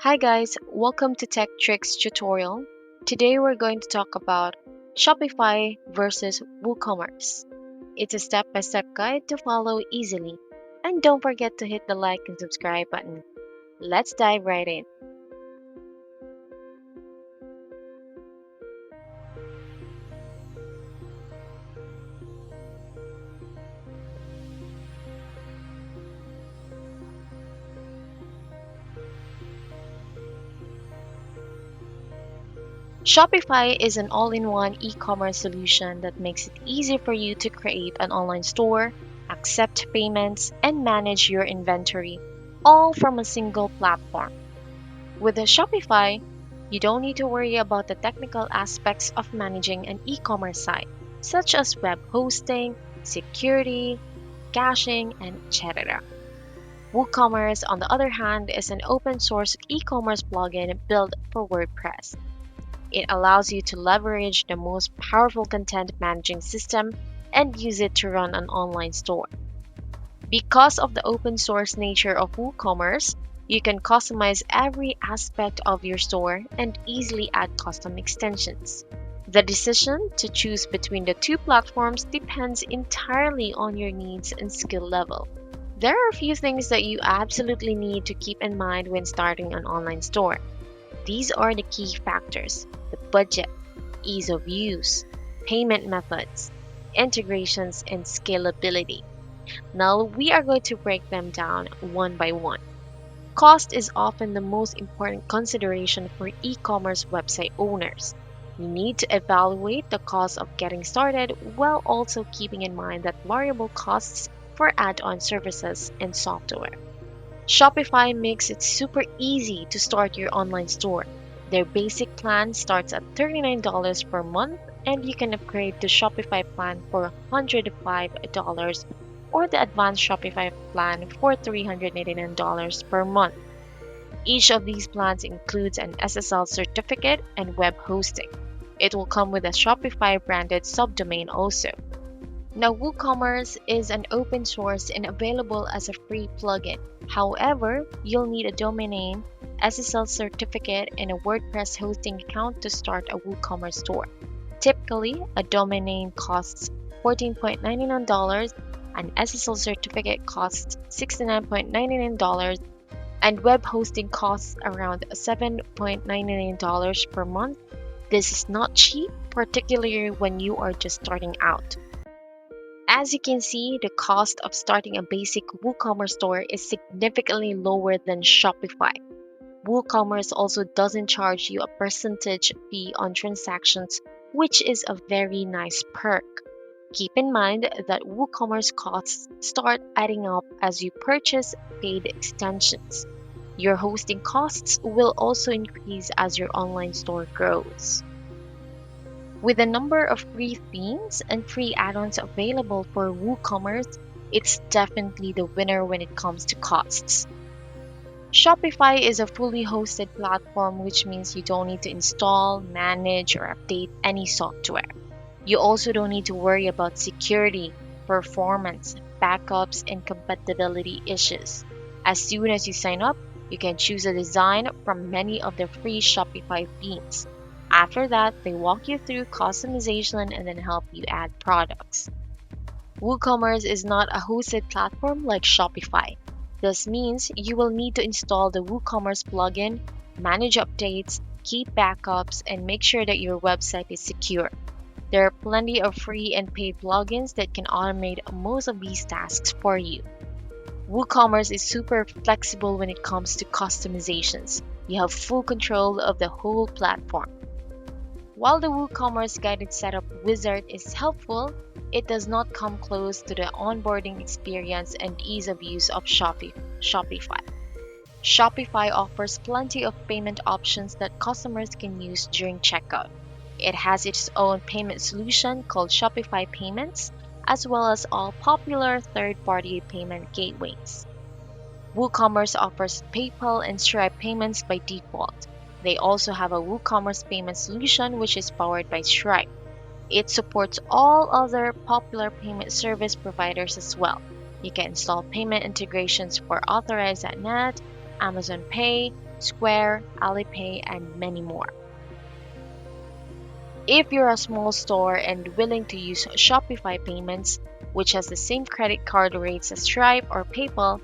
Hi guys, welcome to Tech Tricks tutorial. Today we're going to talk about Shopify versus WooCommerce. It's a step-by-step guide to follow easily. And don't forget to hit the like and subscribe button. Let's dive right in. Shopify is an all-in-one e-commerce solution that makes it easy for you to create an online store, accept payments, and manage your inventory, all from a single platform. With a Shopify, you don't need to worry about the technical aspects of managing an e-commerce site, such as web hosting, security, caching, and etc. WooCommerce, on the other hand, is an open source e-commerce plugin built for WordPress. It allows you to leverage the most powerful content managing system and use it to run an online store. Because of the open source nature of WooCommerce, you can customize every aspect of your store and easily add custom extensions. The decision to choose between the two platforms depends entirely on your needs and skill level. There are a few things that you absolutely need to keep in mind when starting an online store. These are the key factors: the budget, ease of use, payment methods, integrations, and scalability. Now, we are going to break them down one by one. Cost is often the most important consideration for e commerce website owners. You need to evaluate the cost of getting started while also keeping in mind that variable costs for add on services and software. Shopify makes it super easy to start your online store. Their basic plan starts at $39 per month, and you can upgrade to Shopify plan for $105 or the advanced Shopify plan for $389 per month. Each of these plans includes an SSL certificate and web hosting. It will come with a Shopify branded subdomain also. Now, WooCommerce is an open source and available as a free plugin. However, you'll need a domain name, SSL certificate, and a WordPress hosting account to start a WooCommerce store. Typically, a domain name costs $14.99, an SSL certificate costs $69.99, and web hosting costs around $7.99 per month. This is not cheap, particularly when you are just starting out. As you can see, the cost of starting a basic WooCommerce store is significantly lower than Shopify. WooCommerce also doesn't charge you a percentage fee on transactions, which is a very nice perk. Keep in mind that WooCommerce costs start adding up as you purchase paid extensions. Your hosting costs will also increase as your online store grows. With a number of free themes and free add-ons available for WooCommerce, it's definitely the winner when it comes to costs. Shopify is a fully hosted platform, which means you don't need to install, manage, or update any software. You also don't need to worry about security, performance, backups, and compatibility issues. As soon as you sign up, you can choose a design from many of the free Shopify themes. After that, they walk you through customization and then help you add products. WooCommerce is not a hosted platform like Shopify. This means you will need to install the WooCommerce plugin, manage updates, keep backups, and make sure that your website is secure. There are plenty of free and paid plugins that can automate most of these tasks for you. WooCommerce is super flexible when it comes to customizations. You have full control of the whole platform. While the WooCommerce guided setup wizard is helpful, it does not come close to the onboarding experience and ease of use of Shopify. Shopify offers plenty of payment options that customers can use during checkout. It has its own payment solution called Shopify Payments, as well as all popular third-party payment gateways. WooCommerce offers PayPal and Stripe payments by default. They also have a WooCommerce payment solution which is powered by Stripe. It supports all other popular payment service providers as well. You can install payment integrations for Authorize.net, Amazon Pay, Square, Alipay, and many more. If you're a small store and willing to use Shopify payments, which has the same credit card rates as Stripe or PayPal,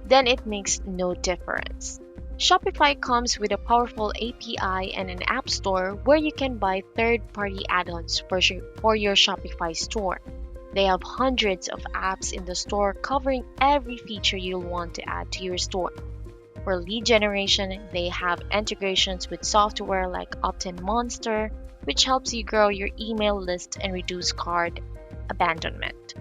then it makes no difference. Shopify comes with a powerful API and an app store where you can buy third-party add-ons for your Shopify store. They have hundreds of apps in the store covering every feature you'll want to add to your store. For lead generation, they have integrations with software like Opt-in Monster, which helps you grow your email list and reduce cart abandonment.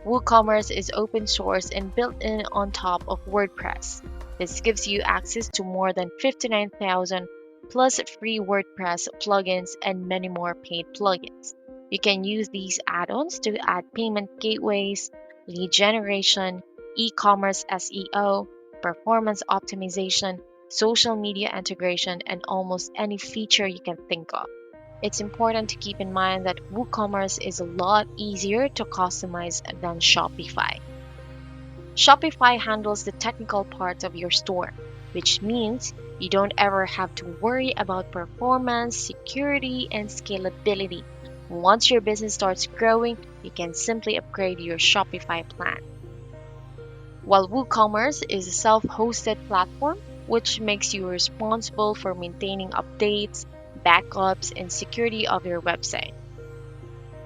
WooCommerce is open source and built in on top of WordPress. This gives you access to more than 59,000 plus free WordPress plugins and many more paid plugins. You can use these add-ons to add payment gateways, lead generation, e-commerce SEO, performance optimization, social media integration, and almost any feature you can think of. It's important to keep in mind that WooCommerce is a lot easier to customize than Shopify. Shopify handles the technical parts of your store, which means you don't ever have to worry about performance, security, and scalability. Once your business starts growing, you can simply upgrade your Shopify plan. While WooCommerce is a self-hosted platform, which makes you responsible for maintaining updates, backups, and security of your website.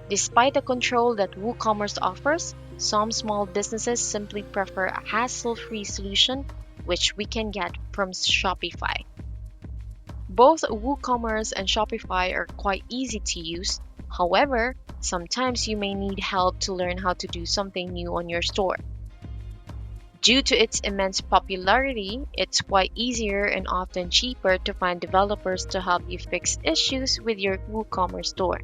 Despite the control that WooCommerce offers, some small businesses simply prefer a hassle-free solution, which we can get from Shopify. Both WooCommerce and Shopify are quite easy to use. However, sometimes you may need help to learn how to do something new on your store. Due to its immense popularity, it's quite easier and often cheaper to find developers to help you fix issues with your WooCommerce store.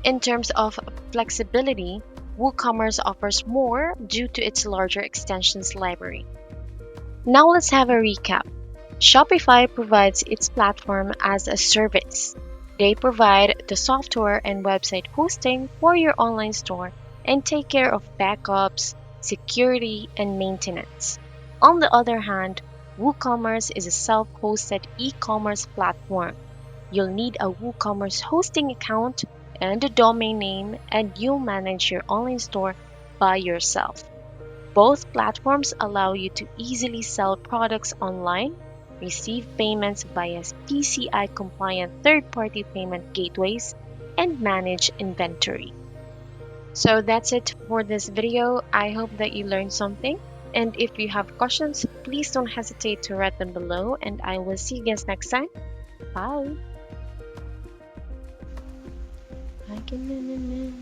In terms of flexibility, WooCommerce offers more due to its larger extensions library. Now let's have a recap. Shopify provides its platform as a service. They provide the software and website hosting for your online store and take care of backups, security, and maintenance. On the other hand, WooCommerce is a self-hosted e-commerce platform. You'll need a WooCommerce hosting account and a domain name, and you'll manage your online store by yourself. Both platforms allow you to easily sell products online, receive payments via PCI compliant third party payment gateways, and manage inventory. So that's it for this video. I hope that you learned something. And if you have questions, please don't hesitate to write them below, and I will see you guys next time. Bye. I can